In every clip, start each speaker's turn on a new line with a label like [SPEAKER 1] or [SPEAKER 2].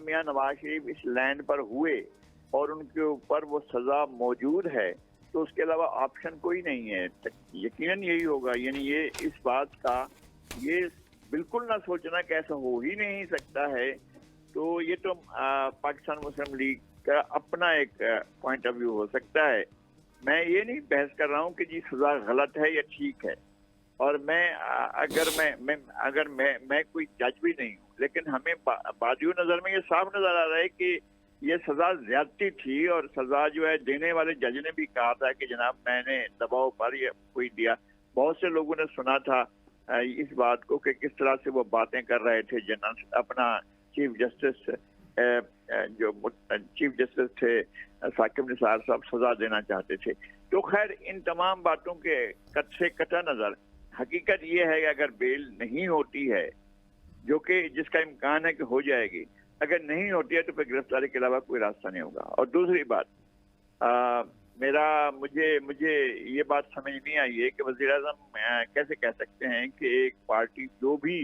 [SPEAKER 1] मियां नवाज शरीफ इस लैंड पर हुए और उनके ऊपर वो सजा मौजूद है, तो उसके अलावा ऑप्शन कोई नहीं है। यकीनन यही होगा। यानी ये इस बात का ये बिल्कुल ना सोचना कि ऐसा हो ही नहीं सकता है। तो ये तो पाकिस्तान मुस्लिम लीग का अपना एक पॉइंट ऑफ व्यू हो सकता है। मैं ये नहीं बहस कर रहा हूँ कि जी सजा गलत है या ठीक है, और अगर मैं कोई जज भी नहीं हूँ, लेकिन हमें बादियों नजर में ये साफ नजर आ रहा है कि ये सजा ज्यादती थी। और सजा जो है देने वाले जज ने भी कहा था कि जनाब मैंने दबाव पर ये कोई दिया। बहुत से लोगों ने सुना था इस बात को कि किस तरह से वो बातें कर रहे थे। जनरल अपना चीफ जस्टिस जो चीफ जस्टिस थे साकिब निसार साहब सजा देना चाहते थे। तो खैर इन तमाम बातों के कट से कटा नजर हकीकत ये है कि अगर बेल नहीं होती है, जो कि जिसका इम्कान है कि हो जाएगी, अगर नहीं होती है तो फिर गिरफ्तारी के अलावा कोई रास्ता नहीं होगा। और दूसरी बात, मुझे ये बात समझ नहीं आई है कि वज़ीर आज़म कैसे कह सकते हैं कि एक पार्टी जो भी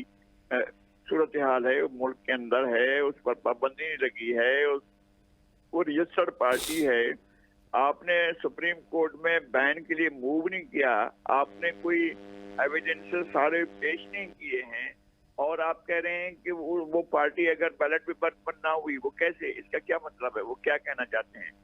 [SPEAKER 1] सूरत हाल है मुल्क के अंदर है उस पर पाबंदी नहीं लगी है, वो रजिस्टर्ड पार्टी है, आपने सुप्रीम कोर्ट में बैन के लिए मूव नहीं किया, आपने कोई एविडेंसेस सारे पेश नहीं किए हैं, और आप कह रहे हैं कि वो पार्टी अगर बैलेट पेपर पर ना हुई वो कैसे, इसका क्या मतलब है, वो क्या कहना चाहते हैं?